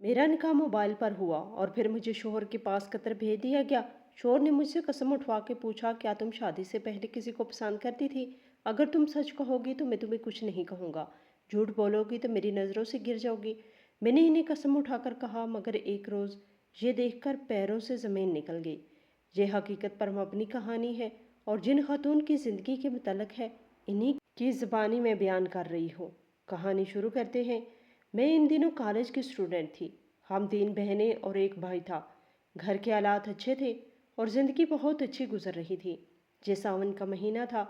मेरा निकाह मोबाइल पर हुआ और फिर मुझे शोहर के पास कतर भेज दिया गया। शोहर ने मुझसे कसम उठवा के पूछा, क्या तुम शादी से पहले किसी को पसंद करती थी? अगर तुम सच कहोगी तो मैं तुम्हें कुछ नहीं कहूँगा, झूठ बोलोगी तो मेरी नज़रों से गिर जाओगी। मैंने इन्हें कसम उठाकर कहा, मगर एक रोज़ ये देखकर पैरों से ज़मीन निकल गई। ये हकीकत पर मबनी कहानी है और जिन खातून की ज़िंदगी के मुतल्लक है, इन्हीं की ज़बानी में बयान कर रही हूँ। कहानी शुरू करते हैं। मैं इन दिनों कॉलेज की स्टूडेंट थी। हम 3 बहनें और एक भाई था। घर के हालात अच्छे थे और ज़िंदगी बहुत अच्छी गुजर रही थी। ये सावन का महीना था।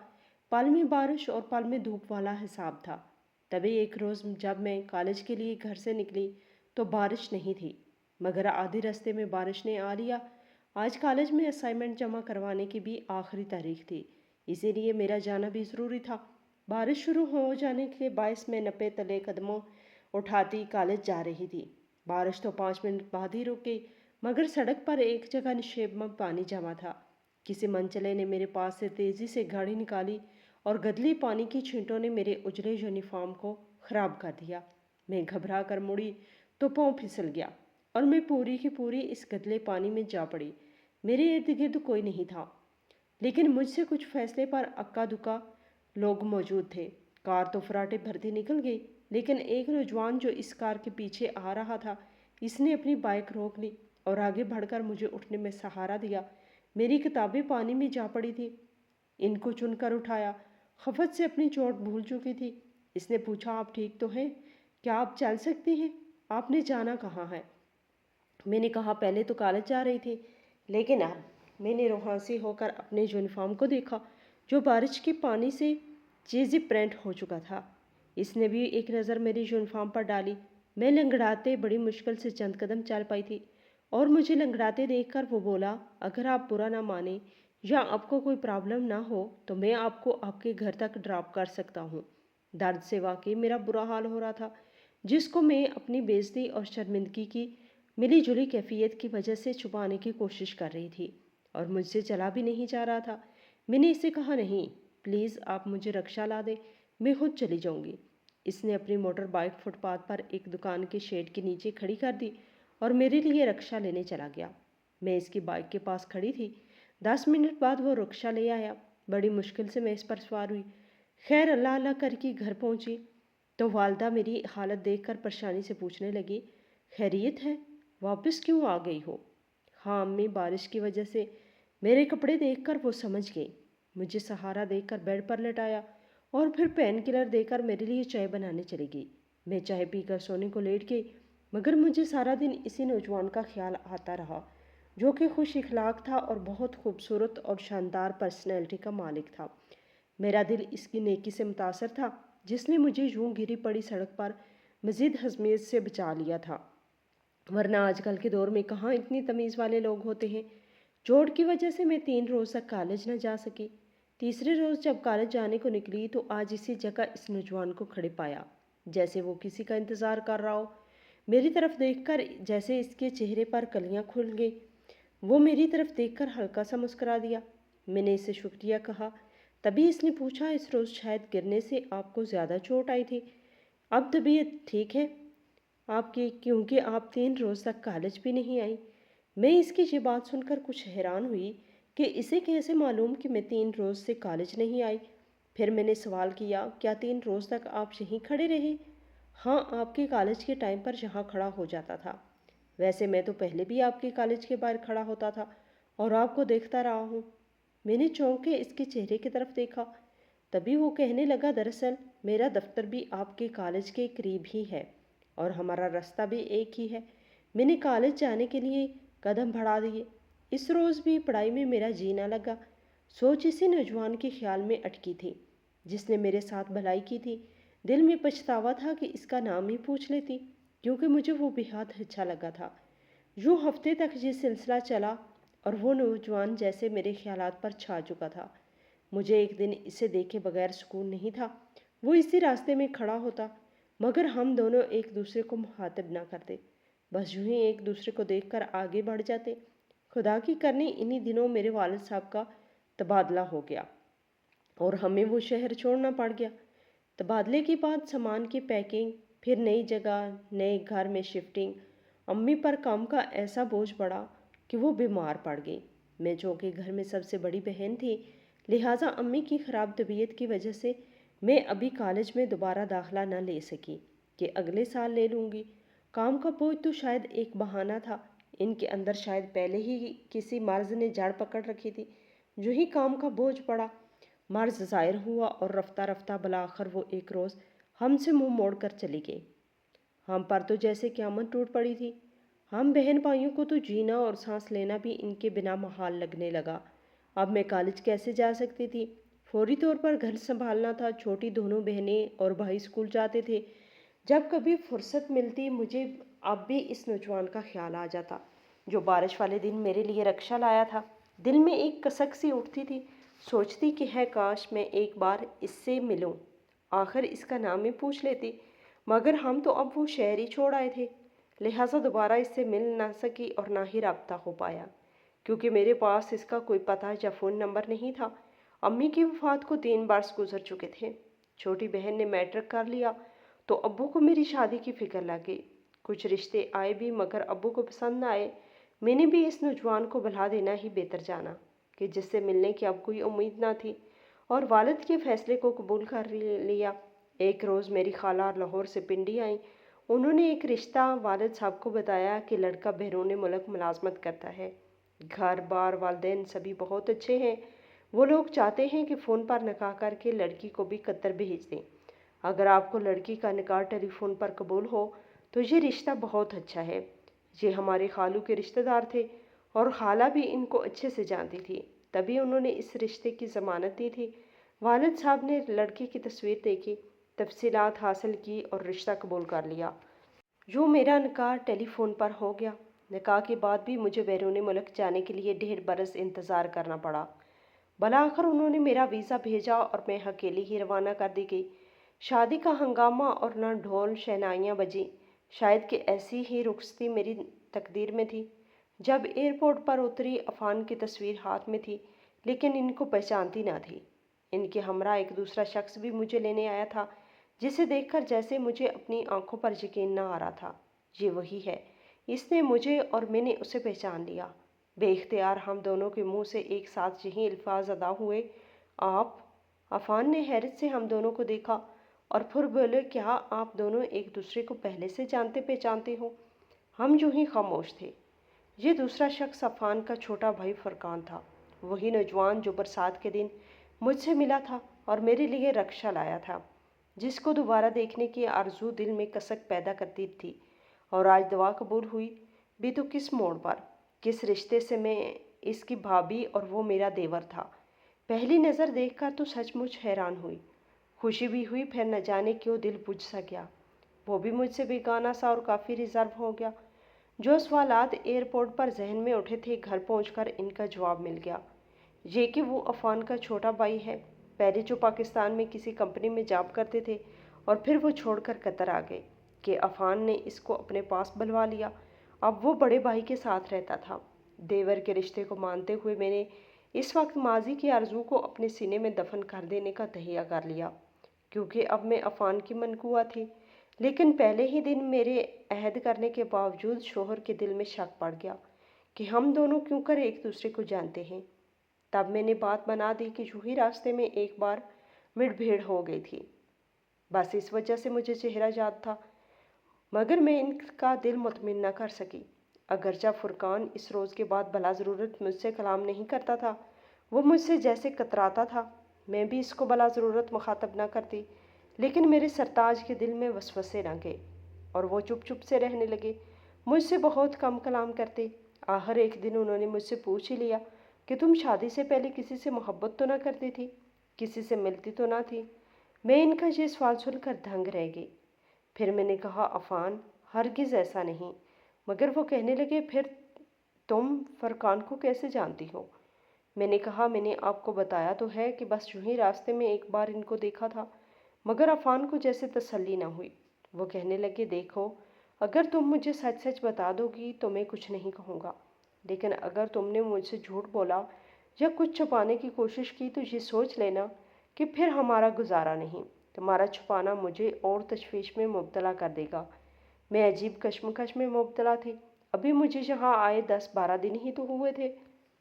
पल में बारिश और पल में धूप वाला हिसाब था। तभी एक रोज़ जब मैं कॉलेज के लिए घर से निकली तो बारिश नहीं थी, मगर आधे रास्ते में बारिश ने आ लिया। आज कॉलेज में असाइनमेंट जमा करवाने की भी आखिरी तारीख थी, इसीलिए मेरा जाना भी ज़रूरी था। बारिश शुरू हो जाने के बायस मैं नपे तले कदमों उठाती कॉलेज जा रही थी। बारिश तो 5 मिनट बाद ही रुक गई, मगर सड़क पर एक जगह निक्षेप में पानी जमा था। किसी मनचले ने मेरे पास से तेज़ी से गाड़ी निकाली और गदली पानी की छींटों ने मेरे उजले यूनिफॉर्म को ख़राब कर दिया। मैं घबरा कर मुड़ी तो पाँव फिसल गया और मैं पूरी की पूरी इस गदले पानी में जा पड़ी। मेरे इर्द गिर्द कोई नहीं था, लेकिन मुझसे कुछ फैसले पर अक्का दुक्का लोग मौजूद थे। कार तो फराटे भरती निकल गई, लेकिन एक नौजवान जो इस कार के पीछे आ रहा था, इसने अपनी बाइक रोक ली और आगे बढ़कर मुझे उठने में सहारा दिया। मेरी किताबें पानी में जा पड़ी थी, इनको चुनकर उठाया। खफत से अपनी चोट भूल चुकी थी। इसने पूछा, आप ठीक तो हैं? क्या आप चल सकती हैं? आपने जाना कहाँ है? मैंने कहा, पहले तो कॉलेज जा रही थी, लेकिन अब मैंने रुहासी होकर अपने यूनिफॉर्म को देखा, जो बारिश के पानी से चीज़ी प्रिंट हो चुका था। इसने भी एक नज़र मेरी यूनिफॉर्म पर डाली। मैं लंगड़ाते बड़ी मुश्किल से चंद कदम चल पाई थी और मुझे लंगड़ाते देखकर वो बोला, अगर आप बुरा ना माने या आपको कोई प्रॉब्लम ना हो तो मैं आपको आपके घर तक ड्रॉप कर सकता हूँ। दर्द से वाकई मेरा बुरा हाल हो रहा था, जिसको मैं अपनी बेइज्जती और शर्मिंदगी की मिली जुली कैफियत की वजह से छुपाने की कोशिश कर रही थी, और मुझसे चला भी नहीं जा रहा था। मैंने इसे कहा, नहीं प्लीज़ आप मुझे रक्षा ला दे, मैं खुद चली जाऊंगी। इसने अपनी मोटर बाइक फुटपाथ पर एक दुकान के शेड के नीचे खड़ी कर दी और मेरे लिए रक्षा लेने चला गया। मैं इसकी बाइक के पास खड़ी थी। 10 मिनट बाद वो रक्षा ले आया। बड़ी मुश्किल से मैं इस पर सवार हुई। खैर अल्लाह अल्लाह करके घर पहुंची तो वालदा मेरी हालत देखकर परेशानी से पूछने लगी, खैरियत है? वापस क्यों आ गई हो? हाँ अम्मी, बारिश की वजह से। मेरे कपड़े देखकर वो समझ गई। मुझे सहारा देकर बेड पर लटाया और फिर पेन किलर देकर मेरे लिए चाय बनाने चली गई। मैं चाय पीकर सोने को लेट गई, मगर मुझे सारा दिन इसी नौजवान का ख्याल आता रहा, जो कि खुश इखलाक था और बहुत खूबसूरत और शानदार पर्सनैलिटी का मालिक था। मेरा दिल इसकी नेकी से मुतासर था, जिसने मुझे यूं गिरी पड़ी सड़क पर मज़ीद हजमीत से बचा लिया था। वरना आजकल के दौर में कहाँ इतनी तमीज़ वाले लोग होते हैं। चोट की वजह से मैं 3 रोज़ तक कॉलेज न जा सकी। तीसरे रोज़ जब कॉलेज जाने को निकली तो आज इसी जगह इस नौजवान को खड़े पाया, जैसे वो किसी का इंतज़ार कर रहा हो। मेरी तरफ देखकर जैसे इसके चेहरे पर कलियां खुल गई। वो मेरी तरफ देखकर हल्का सा मुस्कुरा दिया। मैंने इसे शुक्रिया कहा। तभी इसने पूछा, इस रोज़ शायद गिरने से आपको ज़्यादा चोट आई थी, अब तबीयत ठीक है आपकी? क्योंकि आप 3 रोज़ तक कॉलेज भी नहीं आई। मैं इसकी ये बात सुनकर कुछ हैरान हुई कि इसे कैसे मालूम कि मैं 3 रोज़ से कॉलेज नहीं आई। फिर मैंने सवाल किया, क्या 3 रोज़ तक आप यहीं खड़े रहे? हाँ, आपके कॉलेज के टाइम पर यहाँ खड़ा हो जाता था। वैसे मैं तो पहले भी आपके कॉलेज के बाहर खड़ा होता था और आपको देखता रहा हूँ। मैंने चौंक के इसके चेहरे की तरफ देखा। तभी वो कहने लगा, दरअसल मेरा दफ्तर भी आपके कॉलेज के करीब ही है और हमारा रास्ता भी एक ही है। मैंने कॉलेज जाने के लिए कदम बढ़ा दिए। इस रोज़ भी पढ़ाई में मेरा जी न लगा। सोच इसी नौजवान के ख्याल में अटकी थी, जिसने मेरे साथ भलाई की थी। दिल में पछतावा था कि इसका नाम ही पूछ लेती, क्योंकि मुझे वो बेहद अच्छा लगा था। यूँ हफ्ते तक ये सिलसिला चला और वो नौजवान जैसे मेरे ख्यालात पर छा चुका था। मुझे एक दिन इसे देखे बगैर सुकून नहीं था। वो इसी रास्ते में खड़ा होता, मगर हम दोनों एक दूसरे को मुखातिब ना करते, बस यूं ही एक दूसरे को देखकर आगे बढ़ जाते। खुदा की करनी इन्हीं दिनों मेरे वालिद साहब का तबादला हो गया और हमें वो शहर छोड़ना पड़ गया। तबादले के बाद सामान की पैकिंग, फिर नई जगह, नए घर में शिफ्टिंग अम्मी पर काम का ऐसा बोझ पड़ा कि वो बीमार पड़ गई। मैं चूँकि घर में सबसे बड़ी बहन थी, लिहाजा अम्मी की ख़राब तबीयत की वजह से मैं अभी कॉलेज में दोबारा दाखिला न ले सकी कि अगले साल ले लूँगी। काम का बोझ तो शायद एक बहाना था। इनके अंदर शायद पहले ही किसी मर्ज ने जड़ पकड़ रखी थी। जो ही काम का बोझ पड़ा, मर्ज ज़ाहिर हुआ और रफ्ता रफ्ता बलाखर वो एक रोज़ हमसे मुंह मोड़ कर चली गई। हम पर तो जैसे क़यामत टूट पड़ी थी। हम बहन भाइयों को तो जीना और सांस लेना भी इनके बिना मुहाल लगने लगा। अब मैं कॉलेज कैसे जा सकती थी? फौरी तौर पर घर संभालना था। छोटी दोनों बहनें और भाई स्कूल जाते थे। जब कभी फुर्सत मिलती मुझे अब भी इस नौजवान का ख्याल आ जाता जो बारिश वाले दिन मेरे लिए रक्षा लाया था। दिल में एक कसक सी उठती थी। सोचती कि है काश मैं एक बार इससे मिलूं, आखिर इसका नाम ही पूछ लेती। मगर हम तो अब वो शहर ही छोड़ आए थे, लिहाजा दोबारा इससे मिल ना सकी और ना ही रब्ता हो पाया, क्योंकि मेरे पास इसका कोई पता या फ़ोन नंबर नहीं था। अम्मी की वफ़ात को 3 बरस गुजर चुके थे। छोटी बहन ने मैट्रिक कर लिया तो अब्बू को मेरी शादी की फ़िक्र लग गई। कुछ रिश्ते आए भी मगर अब्बू को पसंद न आए। मैंने भी इस नौजवान को भुला देना ही बेहतर जाना कि जिससे मिलने की अब कोई उम्मीद ना थी, और वालिद के फ़ैसले को कबूल कर लिया। एक रोज़ मेरी खाला लाहौर से पिंडी आई। उन्होंने एक रिश्ता वालिद साहब को बताया कि लड़का बैरून मुल्क मुलाजमत करता है। घर बार वालदेन सभी बहुत अच्छे हैं। वो लोग चाहते हैं कि फ़ोन पर निकाह करके लड़की को भी कतर भेज दें। अगर आपको लड़की का निकाह टेलीफोन पर कबूल हो तो ये रिश्ता बहुत अच्छा है। ये हमारे खालू के रिश्तेदार थे और खाला भी इनको अच्छे से जानती थी, तभी उन्होंने इस रिश्ते की ज़मानत दी थी। वालिद साहब ने लड़की की तस्वीर देखी, तफसीलात हासिल की और रिश्ता कबूल कर लिया। जो मेरा निकाह टेलीफोन पर हो गया। निकाह के बाद भी मुझे बैरून मुल्क जाने के लिए 1.5 बरस इंतज़ार करना पड़ा। भला आखिर उन्होंने मेरा वीज़ा भेजा और मैं अकेली ही रवाना कर दी गई। शादी का हंगामा और न ढोल शहनाइयाँ बजी। शायद कि ऐसी ही रुखसती मेरी तकदीर में थी। जब एयरपोर्ट पर उतरी, अफान की तस्वीर हाथ में थी, लेकिन इनको पहचानती ना थी। इनके हमरा एक दूसरा शख्स भी मुझे लेने आया था, जिसे देखकर जैसे मुझे अपनी आंखों पर यकीन न आ रहा था। ये वही है। इसने मुझे और मैंने उसे पहचान लिया। बेख्तियार हम दोनों के मुंह से एक साथ यही अल्फाज अदा हुए, आप। अफान ने हैरत से हम दोनों को देखा और फिर बोले, क्या आप दोनों एक दूसरे को पहले से जानते पहचानते हो? हम यूं ही खामोश थे। ये दूसरा शख्स अफान का छोटा भाई फरकान था, वही नौजवान जो बरसात के दिन मुझसे मिला था और मेरे लिए रक्षा लाया था, जिसको दोबारा देखने की आरजू दिल में कसक पैदा करती थी। और आज दुआ कबूल हुई भी तो किस मोड़ पर, किस रिश्ते से। मैं इसकी भाभी और वो मेरा देवर था। पहली नज़र देखकर तो सचमुच हैरान हुई, खुशी भी हुई, फिर न जाने क्यों दिल बुझ सा गया। वो भी मुझसे बेगाना सा और काफ़ी रिजर्व हो गया। जो सवालात एयरपोर्ट पर जहन में उठे थे, घर पहुंचकर इनका जवाब मिल गया। ये कि वो अफान का छोटा भाई है। पहले जो पाकिस्तान में किसी कंपनी में जॉब करते थे और फिर वो छोड़कर कतर आ गए कि अफान ने इसको अपने पास बुलवा लिया। अब वो बड़े भाई के साथ रहता था। देवर के रिश्ते को मानते हुए मैंने इस वक्त माजी की आरजू को अपने सीने में दफन कर देने का तहिया कर लिया, क्योंकि अब मैं अफान की मनकूआ थी। लेकिन पहले ही दिन मेरे अहद करने के बावजूद शोहर के दिल में शक पड़ गया कि हम दोनों क्यों कर एक दूसरे को जानते हैं। तब मैंने बात बना दी कि यूं ही रास्ते में एक बार मुठभेड़ हो गई थी, बस इस वजह से मुझे चेहरा याद था। मगर मैं इनका दिल मुतमिन न कर सकी। अगरचा फुरकान इस रोज़ के बाद भला ज़रूरत मुझसे कलाम नहीं करता था, वो मुझसे जैसे कतराता था। मैं भी इसको भला ज़रूरत मुखातब न करती, लेकिन मेरे सरताज के दिल में वसवसे न गए और वो चुप चुप से रहने लगे, मुझसे बहुत कम कलाम करते। आखिर एक दिन उन्होंने मुझसे पूछ ही लिया कि तुम शादी से पहले किसी से मोहब्बत तो ना करती थी, किसी से मिलती तो ना थी? मैं इनका ये सवाल सुनकर दंग रह गई। फिर मैंने कहा, अफान, हरगिज़ ऐसा नहीं। मगर वो कहने लगे, फिर तुम फरकान को कैसे जानती हो? मैंने कहा, मैंने आपको बताया तो है कि बस यूं ही रास्ते में एक बार इनको देखा था। मगर अफान को जैसे तसल्ली ना हुई। वो कहने लगे, देखो, अगर तुम मुझे सच सच बता दोगी तो मैं कुछ नहीं कहूँगा, लेकिन अगर तुमने मुझसे झूठ बोला या कुछ छुपाने की कोशिश की तो ये सोच लेना कि फिर हमारा गुजारा नहीं। तुम्हारा छुपाना मुझे और तशवीश में मुब्तला कर देगा। मैं अजीब कश्मकश में मुब्तला थी। अभी मुझे यहाँ आए 10-12 दिन ही तो हुए थे।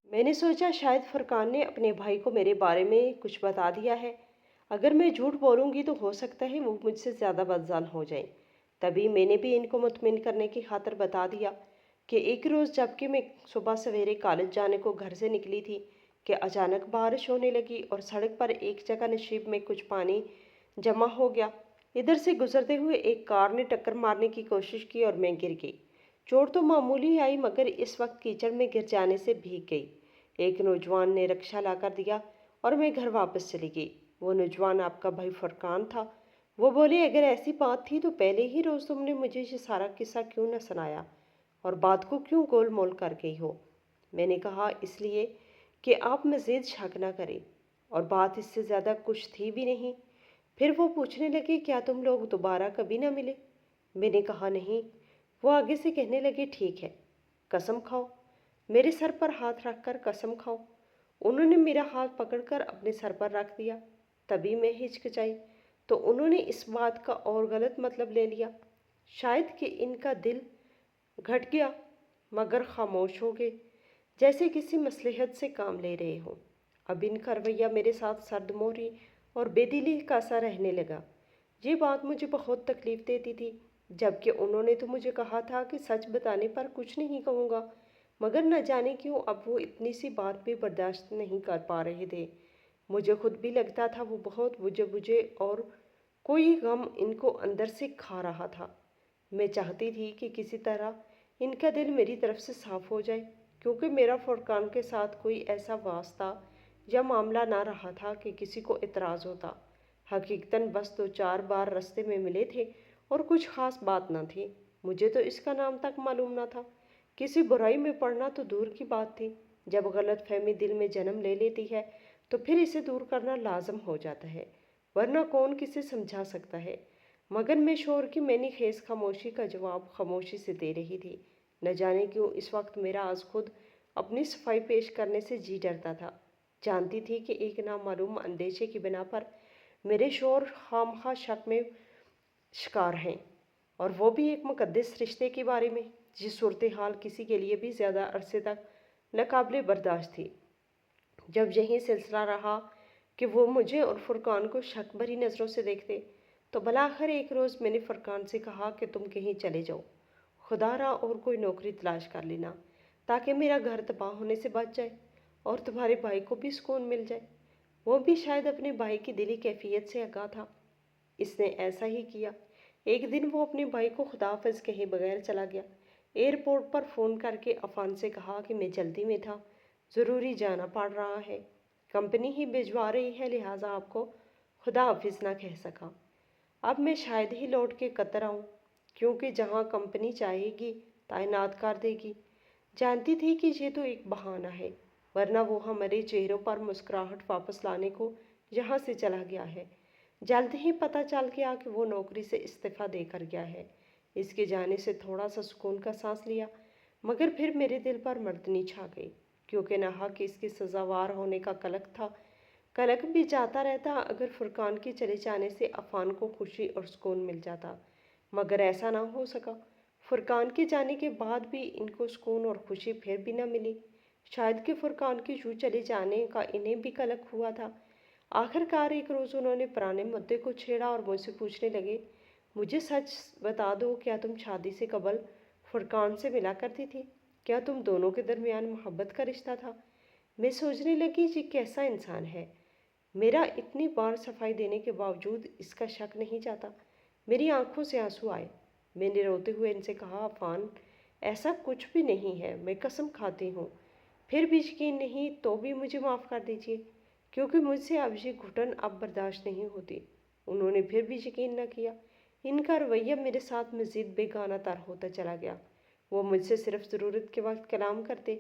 मैंने सोचा शायद फरकान ने अपने भाई को मेरे बारे में कुछ बता दिया है। अगर मैं झूठ बोलूँगी तो हो सकता है वो मुझसे ज़्यादा बदजान हो जाए। तभी मैंने भी इनको मुतमिन करने की खातिर बता दिया कि एक रोज़ जबकि मैं सुबह सवेरे कॉलेज जाने को घर से निकली थी कि अचानक बारिश होने लगी और सड़क पर एक जगह नशीब में कुछ पानी जमा हो गया। इधर से गुजरते हुए एक कार ने टक्कर मारने की कोशिश की और मैं गिर गई। चोट तो मामूली आई मगर इस वक्त कीचड़ में गिर जाने से भीग गई। एक नौजवान ने रक्षा लाकर दिया और मैं घर वापस चली गई। वो नौजवान आपका भाई फरकान था। वो बोले अगर ऐसी बात थी तो पहले ही रोज़ तुमने मुझे ये सारा किस्सा क्यों न सुनाया और बात को क्यों गोल मोल कर गई हो। मैंने कहा इसलिए कि आप मज़ीद शक न करें, और बात इससे ज़्यादा कुछ थी भी नहीं। फिर वो पूछने लगे क्या तुम लोग दोबारा कभी ना मिले। मैंने कहा नहीं। वो आगे से कहने लगे ठीक है, कसम खाओ। मेरे सर पर हाथ रखकर कसम खाओ। उन्होंने मेरा हाथ पकड़कर अपने सर पर रख दिया। तभी मैं हिचकिचाई तो उन्होंने इस बात का और गलत मतलब ले लिया। शायद कि इनका दिल घट गया, मगर खामोश हो गए, जैसे किसी मसलहत से काम ले रहे हो। अब इनका रवैया मेरे साथ सर्दमोरी और बेदिली का सा रहने लगा। ये बात मुझे बहुत तकलीफ़ देती थी, जबकि उन्होंने तो मुझे कहा था कि सच बताने पर कुछ नहीं कहूँगा, मगर न जाने क्यों अब वो इतनी सी बात भी बर्दाश्त नहीं कर पा रहे थे। मुझे खुद भी लगता था वो बहुत बुझे बुझे और कोई गम इनको अंदर से खा रहा था। मैं चाहती थी कि किसी तरह इनका दिल मेरी तरफ से साफ़ हो जाए, क्योंकि मेरा फुरकान के साथ कोई ऐसा वास्ता या मामला ना रहा था कि किसी को इतराज़ होता। हकीकतन बस 2-4 बार रास्ते में मिले थे और कुछ ख़ास बात न थी। मुझे तो इसका नाम तक मालूम न था। किसी बुराई में पड़ना तो दूर की बात थी। जब गलत फहमी दिल में जन्म ले लेती है तो फिर इसे दूर करना लाजम हो जाता है, वरना कौन किसे समझा सकता है। मगर मैं शोर की मैंने खेस खामोशी का जवाब खामोशी से दे रही थी। न जाने क्यों इस वक्त मेरा आज खुद अपनी सफाई पेश करने से जी डरता था। जानती थी कि एक नामालूम अंदेशे की बिना पर मेरे शोर खामखा शक में शिकार हैं, और वो भी एक मुकद्दस रिश्ते के बारे में, जिस सूरत हाल किसी के लिए भी ज़्यादा अरसे तक नाकाबिले बर्दाश्त थी। जब यही सिलसिला रहा कि वो मुझे और फुरकान को शक भरी नज़रों से देखते, तो भलाखिर एक रोज़ मैंने फुरकान से कहा कि तुम कहीं चले जाओ, खुदा रहा और कोई नौकरी तलाश कर लेना, ताकि मेरा घर तबाह होने से बच जाए और तुम्हारे भाई को भी सुकून मिल जाए। वो भी शायद अपने भाई की दिली कैफियत से आगाह था। इसने ऐसा ही किया। एक दिन वो अपने भाई को खुदाफिज कहे बगैर चला गया। एयरपोर्ट पर फ़ोन करके अफान से कहा कि मैं जल्दी में था, ज़रूरी जाना पड़ रहा है, कंपनी ही भिजवा रही है, लिहाजा आपको खुदा हाफिज ना कह सका। अब मैं शायद ही लौट के कतर आऊँ, क्योंकि जहाँ कंपनी चाहेगी तैनात कर देगी। जानती थी कि ये तो एक बहाना है, वरना वो हमारे चेहरों पर मुस्कुराहट वापस लाने को यहाँ से चला गया है। जल्द ही पता चल गया कि वो नौकरी से इस्तीफ़ा देकर गया है। इसके जाने से थोड़ा सा सुकून का सांस लिया, मगर फिर मेरे दिल पर मर्दनी छा गई, क्योंकि नाहक इसके सजावार होने का कलक था। कलक भी जाता रहता अगर फुरकान के चले जाने से अफान को खुशी और सुकून मिल जाता, मगर ऐसा ना हो सका। फुरकान के जाने के बाद भी इनको सुकून और खुशी फिर भी न मिली। शायद कि फुरकान के यूँ चले जाने का इन्हें भी कलक हुआ था। आखिरकार एक रोज़ उन्होंने पुराने मुद्दे को छेड़ा और मुझसे पूछने लगे, मुझे सच बता दो, क्या तुम शादी से कबल फुरकान से मिला करती थी? क्या तुम दोनों के दरमियान मोहब्बत का रिश्ता था? मैं सोचने लगी ये कैसा इंसान है, मेरा इतनी बार सफाई देने के बावजूद इसका शक नहीं जाता। मेरी आंखों से आंसू आए। मैंने रोते हुए इनसे कहा, अफान ऐसा कुछ भी नहीं है, मैं कसम खाती हूँ। फिर भी यकीन नहीं तो भी मुझे माफ़ कर दीजिए, क्योंकि मुझसे अब ये घुटन अब बर्दाश्त नहीं होती। उन्होंने फिर भी यकीन न किया। इनका रवैया मेरे साथ मज़ीद बेगाना तर होता चला गया। वो मुझसे सिर्फ ज़रूरत के वक्त कलाम करते।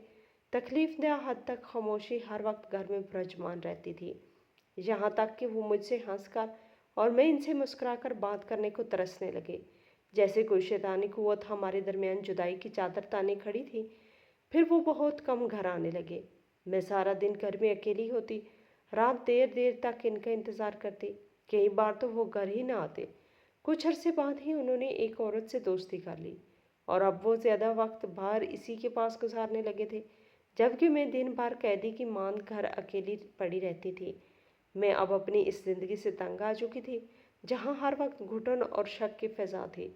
तकलीफ़देह हद तक खामोशी हर वक्त घर में विराजमान रहती थी, यहाँ तक कि वो मुझसे हंसकर और मैं इनसे मुस्कुराकर बात करने को तरसने लगे, जैसे कोई शैतानी कुव्वत हमारे दरमियान जुदाई की चादर ताने खड़ी थी। फिर वो बहुत कम घर आने लगे। मैं सारा दिन घर में अकेली होती, रात देर देर तक इनका इंतज़ार करती। कई बार तो वो घर ही ना आते। कुछ अरसे बाद ही उन्होंने एक औरत से दोस्ती कर ली और अब वो ज़्यादा वक्त बाहर इसी के पास गुजारने लगे थे, जबकि मैं दिन भर कैदी की मांद घर अकेली पड़ी रहती थी। मैं अब अपनी इस ज़िंदगी से तंग आ चुकी थी, जहाँ हर वक्त घुटन और शक की फ़िज़ा थी।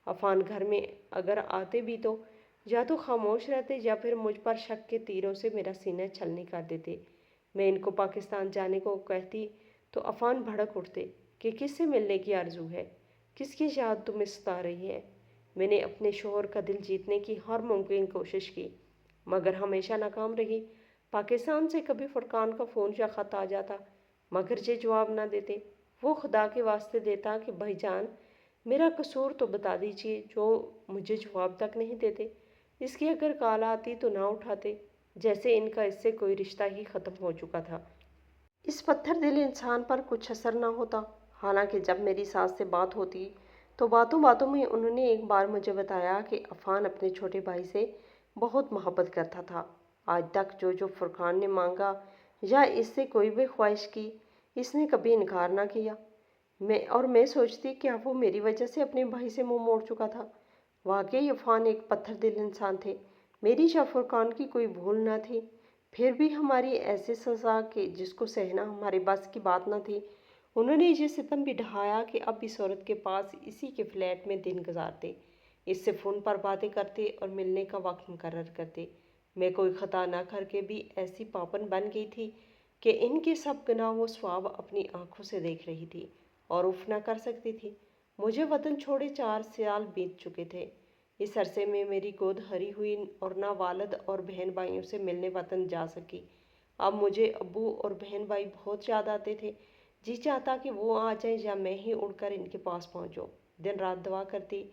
अफान घर में अगर आते भी तो या तो खामोश रहते या फिर मुझ पर शक के तीरों से मेरा सीना छलनी कर देते। मैं इनको पाकिस्तान जाने को कहती तो अफान भड़क उठते कि किससे मिलने की आरजू है, किसकी याद तुम्हें सता रही है। मैंने अपने शोहर का दिल जीतने की हर मुमकिन कोशिश की, मगर हमेशा नाकाम रही। पाकिस्तान से कभी फुरकान का फ़ोन या ख़त आ जाता, मगर ये जवाब ना देते। वो खुदा के वास्ते देता कि भाईजान, मेरा कसूर तो बता दीजिए, जो मुझे जवाब तक नहीं देते। इसकी अगर कॉल आती तो ना उठाते, जैसे इनका इससे कोई रिश्ता ही ख़त्म हो चुका था। इस पत्थर दिल इंसान पर कुछ असर ना होता। हालांकि जब मेरी सास से बात होती तो बातों बातों में उन्होंने एक बार मुझे बताया कि अफान अपने छोटे भाई से बहुत मोहब्बत करता था। आज तक जो जो फुरकान ने मांगा या इससे कोई भी ख्वाहिश की, इसने कभी इनकार ना किया। मैं सोचती क्या वो मेरी वजह से अपने भाई से मुंह मोड़ चुका था। वाकई अफान एक पत्थर दिल इंसान थे, मेरी या फुरकान की कोई भूल ना थी। फिर भी हमारी ऐसी सज़ा कि जिसको सहना हमारे बस की बात ना थी। उन्होंने ये सितम भी ढहाया कि अब इस औरत के पास इसी के फ्लैट में दिन गुजारते, इससे फ़ोन पर बातें करते और मिलने का वक्त मुकर्रर करते। मैं कोई ख़ता ना करके भी ऐसी पापन बन गई थी कि इनके सब गुनाह व स्वाब अपनी आंखों से देख रही थी और उफ ना कर सकती थी। मुझे वतन छोड़े 4 साल बीत चुके थे। इस अरसे में मेरी गोद हरी हुई और ना वालद और बहन भाइयों से मिलने वतन जा सकी। अब मुझे अब्बू और बहन भाई बहुत याद आते थे। जी चाहता कि वो आ जाए या मैं ही उड़कर इनके पास पहुंचूं। दिन रात दुआ करती,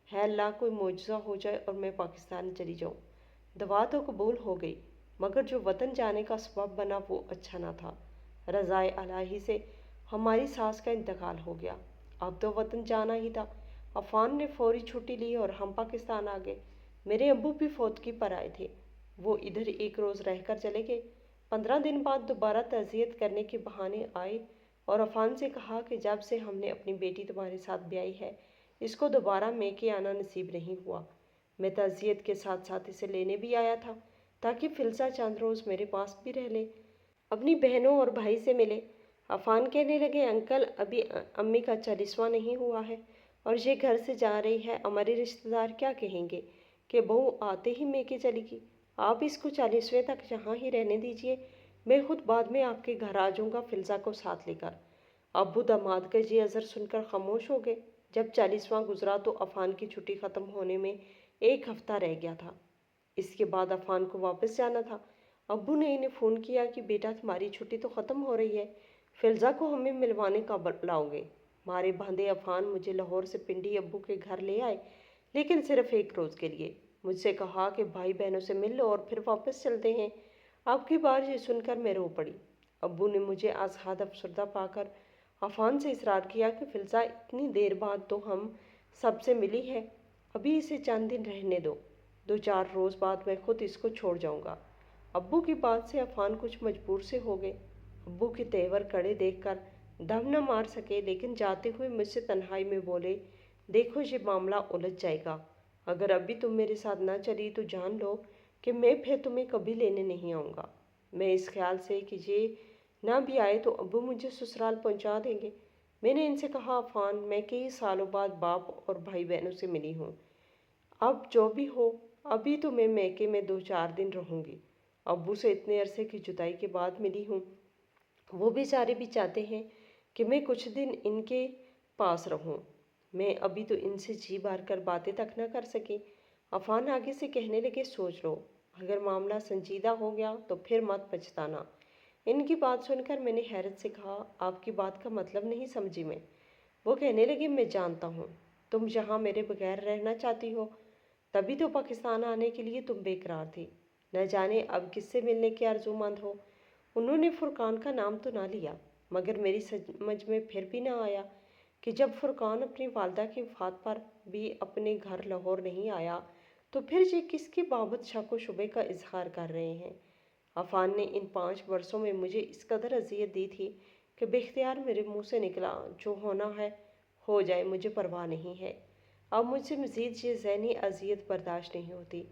है अल्लाह कोई मौजज़ा हो जाए और मैं पाकिस्तान चली जाऊं। दवा तो कबूल हो गई, मगर जो वतन जाने का सबब बना वो अच्छा ना था। रज़ाए इलाही से हमारी सास का इंतकाल हो गया। अब तो वतन जाना ही था। अफान ने फौरी छुट्टी ली और हम पाकिस्तान आ गए। मेरे अब्बू भी फौतगी पर आए थे। वो इधर एक रोज़ रहकर चले गए। 15 दिन बाद दोबारा तज़ियत करने के बहाने आए और अफान से कहा कि जब से हमने अपनी बेटी तुम्हारे साथ ब्याई है, इसको दोबारा मेके आना नसीब नहीं हुआ। मैं तज़ियत के साथ साथ इसे लेने भी आया था, ताकि फिलसा चंद रोज़ मेरे पास भी रह ले, अपनी बहनों और भाई से मिले। अफान कहने लगे, अंकल अभी अम्मी का 40वां नहीं हुआ है और ये घर से जा रही है। हमारे रिश्तेदार क्या कहेंगे कि बहू आते ही मेके चलेगी। आप इसको 40वें तक यहाँ ही रहने दीजिए, मैं खुद बाद में आपके घर आ जाऊँगा फिलसा को साथ लेकर। अब्बू दामाद का ये अज़र सुनकर खामोश हो गए। जब 40वां गुजरा तो अफान की छुट्टी ख़त्म होने में 1 हफ्ता रह गया था। इसके बाद अफान को वापस जाना था। अब्बू ने इन्हें फ़ोन किया कि बेटा तुम्हारी छुट्टी तो ख़त्म हो रही है, फिलज़ा को हमें मिलवाने कब लाओगे। मारे बांधे अफान मुझे लाहौर से पिंडी अब्बू के घर ले आए, लेकिन सिर्फ 1 रोज़ के लिए। मुझसे कहा कि भाई बहनों से मिल लो और फिर वापस चलते हैं। अब की बार ये सुनकर मैं रो पड़ी। अब्बू ने मुझे आज़ाद अफसरदा पाकर अफान से इसरार किया कि फिलज़ा इतनी देर बाद तो हम सबसे मिली है, अभी इसे चंद दिन रहने दो। 2-4 रोज़ बाद मैं खुद इसको छोड़ जाऊंगा। अब्बू की बात से अफान कुछ मजबूर से हो गए। अब्बू के तेवर कड़े देखकर दम न मार सके, लेकिन जाते हुए मुझसे तन्हाई में बोले, देखो ये मामला उलझ जाएगा। अगर अभी तुम मेरे साथ ना चली तो जान लो कि मैं फिर तुम्हें कभी लेने नहीं आऊँगा। मैं इस ख्याल से कि ये ना भी आए तो अब्बू मुझे ससुराल पहुँचा देंगे। मैंने इनसे कहा, अफान मैं कई सालों बाद बाप और भाई बहनों से मिली हूँ। अब जो भी हो, अभी तो मैं मैके में 2-4 दिन रहूँगी। अब्बू से इतने अरसे की जुदाई के बाद मिली हूँ। वो बेचारे भी चाहते हैं कि मैं कुछ दिन इनके पास रहूं। मैं अभी तो इनसे जी भर कर बातें तक न कर सकी। अफान आगे से कहने लगे, सोच लो, अगर मामला संजीदा हो गया तो फिर मत पछताना। इनकी बात सुनकर मैंने हैरत से कहा, आपकी बात का मतलब नहीं समझी मैं। वो कहने लगे, मैं जानता हूँ तुम यहाँ मेरे बगैर रहना चाहती हो, तभी तो पाकिस्तान आने के लिए तुम बेकरार थी। न जाने अब किससे मिलने की आरजूमंद हो। उन्होंने फुरकान का नाम तो ना लिया, मगर मेरी समझ में फिर भी ना आया कि जब फुरकान अपनी वालदा की वफ़ात पर भी अपने घर लाहौर नहीं आया, तो फिर ये किसकी बाबत शक व शुबे का इजहार कर रहे हैं। अफान ने इन 5 वर्षों में मुझे इस कदर अजियत दी थी कि बेख्तियार मेरे मुंह से निकला, जो होना है हो जाए मुझे परवाह नहीं है। अब मुझसे मज़ीद ये ज़हनी अजियत बर्दाश्त नहीं होती।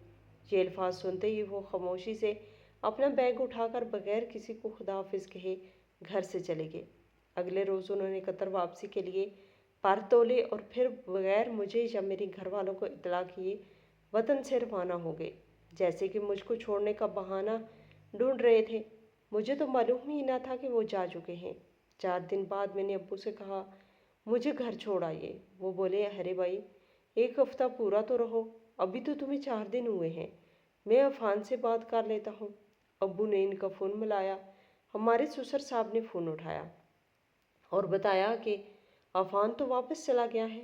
ये अल्फाज सुनते ही वो खामोशी से अपना बैग उठाकर बगैर किसी को खुदा हाफिज़ कहे घर से चले गए। अगले रोज़ उन्होंने कतर वापसी के लिए पर तोले और फिर बगैर मुझे या मेरे घर वालों को इतला किए वतन से रवाना हो गए, जैसे कि मुझको छोड़ने का बहाना ढूंढ रहे थे। मुझे तो मालूम ही ना था कि वो जा चुके हैं। 4 दिन बाद मैंने अब्बू से कहा, मुझे घर छोड़ आइए। वो बोले, अरे भाई, 1 हफ्ता पूरा तो रहो, अभी तो तुम्हें 4 दिन हुए हैं। मैं अफान से बात कर लेता हूँ। अब्बू ने इनका फ़ोन मिलाया। हमारे ससुर साहब ने फ़ोन उठाया और बताया कि अफान तो वापस चला गया है।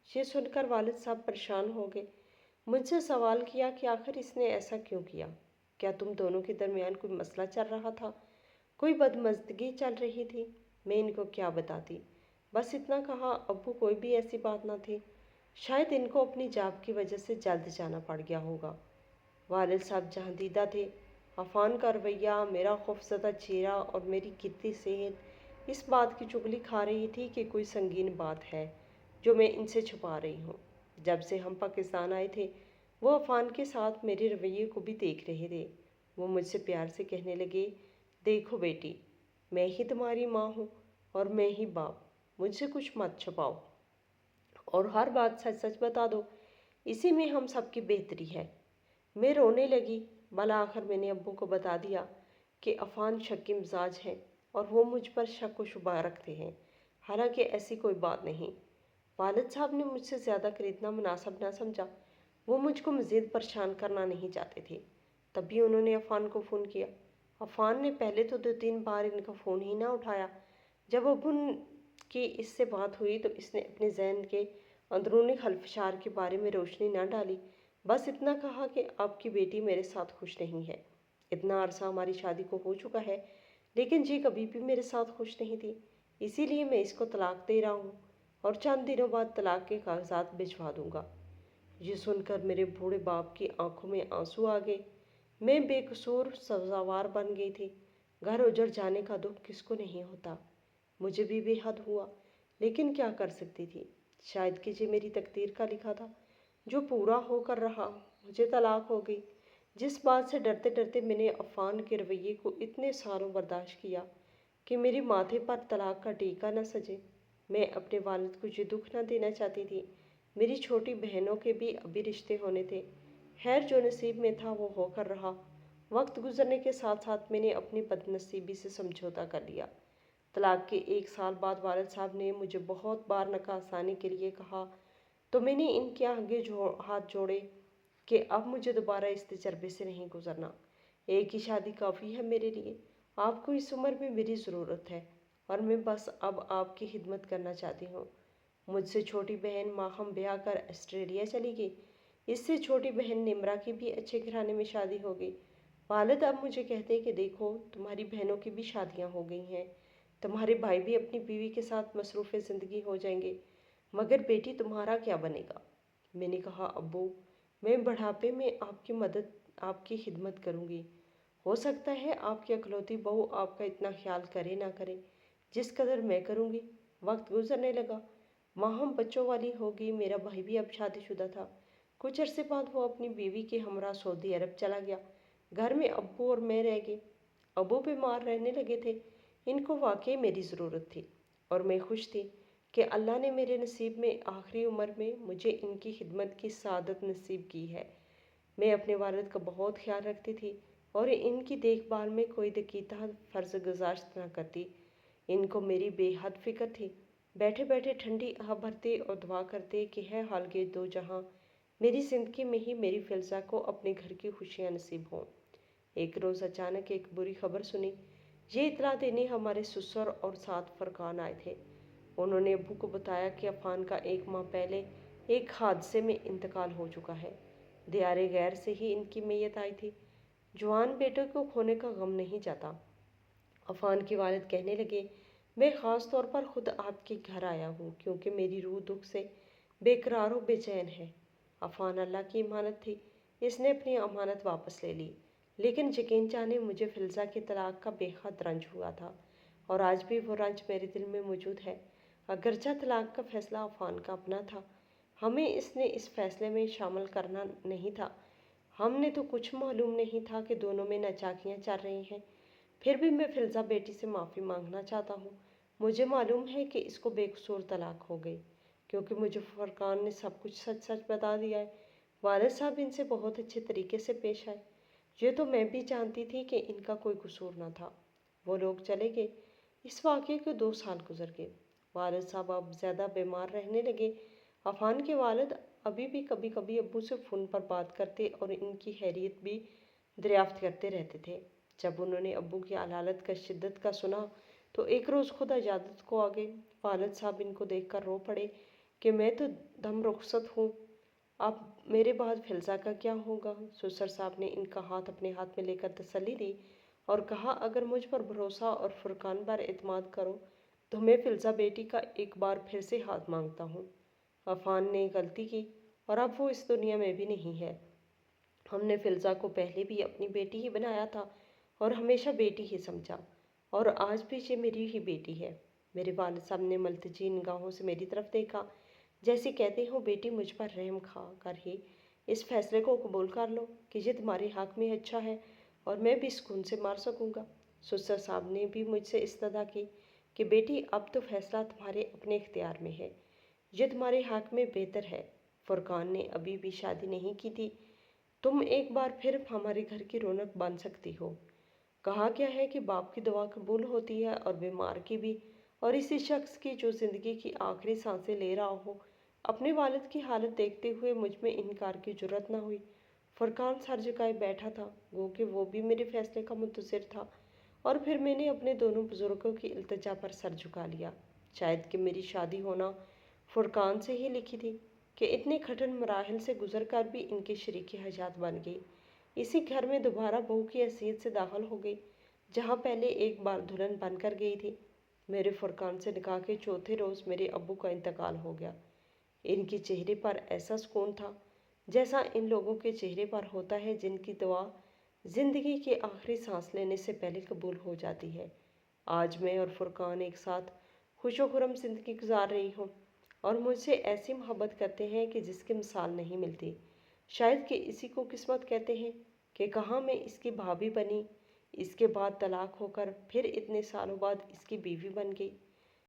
ये सुनकर वालिद साहब परेशान हो गए। मुझसे सवाल किया कि आखिर इसने ऐसा क्यों किया। क्या तुम दोनों के दरमियान कोई मसला चल रहा था, कोई बदमज़गी चल रही थी? मैं इनको क्या बताती, बस इतना कहा, अब्बू कोई भी ऐसी बात ना थी, शायद इनको अपनी जॉब की वजह से जल्द जाना पड़ गया होगा। वालिद साहब जहाँ दीदा थे। अफान का रवैया, मेरा खौफज़दा चेहरा और मेरी गिरती सेहत इस बात की चुगली खा रही थी कि कोई संगीन बात है जो मैं इनसे छुपा रही हूँ। जब से हम पाकिस्तान आए थे वो अफान के साथ मेरे रवैये को भी देख रहे थे। वो मुझसे प्यार से कहने लगे, देखो बेटी, मैं ही तुम्हारी माँ हूँ और मैं ही बाप, मुझसे कुछ मत छुपाओ और हर बात सच सच बता दो, इसी में हम सबकी बेहतरी है। मैं रोने लगी। भला आखिर मैंने अब्बू को बता दिया कि अफान शक्की मिजाज है और वो मुझ पर शक व शुबा रखते हैं, हालांकि ऐसी कोई बात नहीं। वालिद साहब ने मुझसे ज़्यादा खरीदना मुनासिब ना समझा। वो मुझको मज़ीद परेशान करना नहीं चाहते थे। तभी उन्होंने अफान को फ़ोन किया। अफान ने पहले तो 2-3 बार इनका फ़ोन ही ना उठाया। जब अब्बू की इससे बात हुई तो इसने अपने जहन के अंदरूनी खलफशार के बारे में रोशनी ना डाली, बस इतना कहा कि आपकी बेटी मेरे साथ खुश नहीं है। इतना अरसा हमारी शादी को हो चुका है, लेकिन जी कभी भी मेरे साथ खुश नहीं थी, इसीलिए मैं इसको तलाक दे रहा हूँ और चंद दिनों बाद तलाक के कागजात भिजवा दूंगा। ये सुनकर मेरे बूढ़े बाप की आंखों में आंसू आ गए। मैं बेकसूर सजावार बन गई थी। घर उजड़ जाने का दुख किसको नहीं होता। मुझे भी बेहद हुआ, लेकिन क्या कर सकती थी। शायद कि ये मेरी तकदीर का लिखा था जो पूरा होकर रहा। मुझे तलाक हो गई। जिस बात से डरते डरते मैंने अफान के रवैये को इतने सालों बर्दाश्त किया कि मेरे माथे पर तलाक का टीका न सजे। मैं अपने वालिद को ये दुख न देना चाहती थी। मेरी छोटी बहनों के भी अभी रिश्ते होने थे। खैर, जो नसीब में था वो होकर रहा। वक्त गुजरने के साथ साथ मैंने अपनी बदनसीबी से समझौता कर लिया। तलाक के 1 साल बाद वालिद साहब ने मुझे बहुत बार नकासानी के लिए कहा, तो मैंने इनके आगे हाथ जोड़े कि अब मुझे दोबारा इस तजर्बे से नहीं गुजरना। एक ही शादी काफ़ी है मेरे लिए। आपको इस उम्र में मेरी ज़रूरत है और मैं बस अब आपकी खिदमत करना चाहती हूँ। मुझसे छोटी बहन माहम ब्याह कर ऑस्ट्रेलिया चली गई। इससे छोटी बहन निमरा की भी अच्छे घराने में शादी हो गई। वालिद अब मुझे कहते हैं कि देखो, तुम्हारी बहनों की भी शादियाँ हो गई हैं, तुम्हारे भाई भी अपनी बीवी के साथ मसरूफ़ ज़िंदगी हो जाएंगे, मगर बेटी तुम्हारा क्या बनेगा। मैंने कहा, अब्बू, मैं बुढ़ापे में आपकी मदद, आपकी खिदमत करूँगी। हो सकता है आपकी अकलौती बहू आपका इतना ख्याल करे ना करे जिस कदर मैं करूँगी। वक्त गुजरने लगा, माहम बच्चों वाली हो गई। मेरा भाई भी अब शादीशुदा था। कुछ अरसे बाद वो अपनी बीवी के हमरा सऊदी अरब चला गया। घर में अब्बू और मैं रह गए। अब्बू बीमार रहने लगे थे। इनको वाकई मेरी ज़रूरत थी और मैं खुश थी कि अल्लाह ने मेरे नसीब में आखिरी उम्र में मुझे इनकी खिदमत की सादत नसीब की है। मैं अपने वालिद का बहुत ख्याल रखती थी और इनकी देखभाल में कोई दकीता फ़र्ज गुजाश्त न करती। इनको मेरी बेहद फ़िक्र थी। बैठे बैठे ठंडी आह भरते और दुआ करते कि है हाल के दो जहां मेरी ज़िंदगी में ही मेरी फ़िलज़ा को अपने घर की खुशियाँ नसीब हों। एक रोज़ अचानक एक बुरी खबर सुनी। ये इतला देने हमारे ससुर और 7 फरकान आए थे। उन्होंने अब्बू को बताया कि अफान का 1 माह पहले एक हादसे में इंतकाल हो चुका है। दियारे गैर से ही इनकी मैयत आई थी। जवान बेटे को खोने का गम नहीं जाता। अफान के वालिद कहने लगे, मैं ख़ास तौर पर ख़ुद आपके घर आया हूँ क्योंकि मेरी रूह दुख से बेकरार व बेचैन है। अफान अल्लाह की अमानत थी, इसने अपनी अमानत वापस ले ली, लेकिन यकीन जाने मुझे फ़िलज़ा के तलाक का बेहद रंज हुआ था और आज भी वो रंज मेरे दिल में मौजूद है। اگرچہ طلاق کا فیصلہ عفان کا اپنا تھا، ہمیں اس نے اس فیصلے میں شامل کرنا نہیں تھا۔ ہم نے تو کچھ معلوم نہیں تھا کہ دونوں میں ناچاکیاں چل رہی ہیں۔ پھر بھی میں فلزہ بیٹی سے معافی مانگنا چاہتا ہوں۔ مجھے معلوم ہے کہ اس کو بے قصور طلاق ہو گئی، کیونکہ مجھے فرقان نے سب کچھ سچ سچ بتا دیا ہے۔ والد صاحب ان سے بہت اچھے طریقے سے پیش آئے۔ یہ تو میں بھی جانتی تھی کہ ان کا کوئی قصور نہ تھا۔ وہ لوگ چلے گئے۔ اس واقعے کے 2 سال گزر گئے۔ والد صاحب اب زیادہ بیمار رہنے لگے۔ عفان کے والد ابھی بھی کبھی کبھی ابو سے فون پر بات کرتے اور ان کی خیریت بھی دریافت کرتے رہتے تھے۔ جب انہوں نے ابو کی حالت کا شدت کا سنا تو ایک روز خود اجازت کو آ گئے۔ والد صاحب ان کو دیکھ کر رو پڑے کہ میں تو دم رخصت ہوں، اب میرے بعد فلزہ کا کیا ہوگا؟ سسر صاحب نے ان کا ہاتھ اپنے ہاتھ میں لے کر تسلی دی اور کہا، اگر مجھ پر بھروسہ اور فرقان پر اعتماد کرو تو میں فلزہ بیٹی کا ایک بار پھر سے ہاتھ مانگتا ہوں۔ عفان نے غلطی کی اور اب وہ اس دنیا میں بھی نہیں ہے۔ ہم نے فلزہ کو پہلے بھی اپنی بیٹی ہی بنایا تھا اور ہمیشہ بیٹی ہی سمجھا، اور آج بھی یہ میری ہی بیٹی ہے۔ میرے والد صاحب نے ملتجی نگاہوں سے میری طرف دیکھا، جیسے کہتے ہو، بیٹی مجھ پر رحم کھا کر ہی اس فیصلے کو قبول کر لو کہ یہ تمہارے حق میں اچھا ہے اور میں بھی سکون سے مار سکوں گا۔ سسر صاحب نے بھی مجھ سے استدعا کی کہ بیٹی اب تو فیصلہ تمہارے اپنے اختیار میں ہے، یہ تمہارے حق میں بہتر ہے۔ فرقان نے ابھی بھی شادی نہیں کی تھی، تم ایک بار پھر ہمارے گھر کی رونق بن سکتی ہو۔ کہا گیا ہے کہ باپ کی دعا قبول ہوتی ہے اور بیمار کی بھی، اور اسی شخص کی جو زندگی کی آخری سانسیں لے رہا ہو۔ اپنے والد کی حالت دیکھتے ہوئے مجھ میں انکار کی جرات نہ ہوئی۔ فرقان سر جھکائے بیٹھا تھا، گو کہ وہ بھی میرے فیصلے کا منتظر تھا، اور پھر میں نے اپنے دونوں بزرگوں کی التجا پر سر جھکا لیا۔ شاید کہ میری شادی ہونا فرقان سے ہی لکھی تھی کہ اتنے کٹھن مراحل سے گزر کر بھی ان کی شریک حیات بن گئی۔ اسی گھر میں دوبارہ بہو کی حیثیت سے داخل ہو گئی، جہاں پہلے ایک بار دلہن بن کر گئی تھی۔ میرے فرقان سے نکاح کے چوتھے روز میرے ابو کا انتقال ہو گیا۔ ان کے چہرے پر ایسا سکون تھا جیسا ان لوگوں کے چہرے پر ہوتا ہے جن کی دعا زندگی کے آخری سانس لینے سے پہلے قبول ہو جاتی ہے۔ آج میں اور فرقان ایک ساتھ خوش و خرم زندگی گزار رہی ہوں اور مجھ سے ایسی محبت کرتے ہیں کہ جس کی مثال نہیں ملتی۔ شاید کہ اسی کو قسمت کہتے ہیں کہ کہاں میں اس کی بھابھی بنی، اس کے بعد طلاق ہو کر پھر اتنے سالوں بعد اس کی بیوی بن گئی۔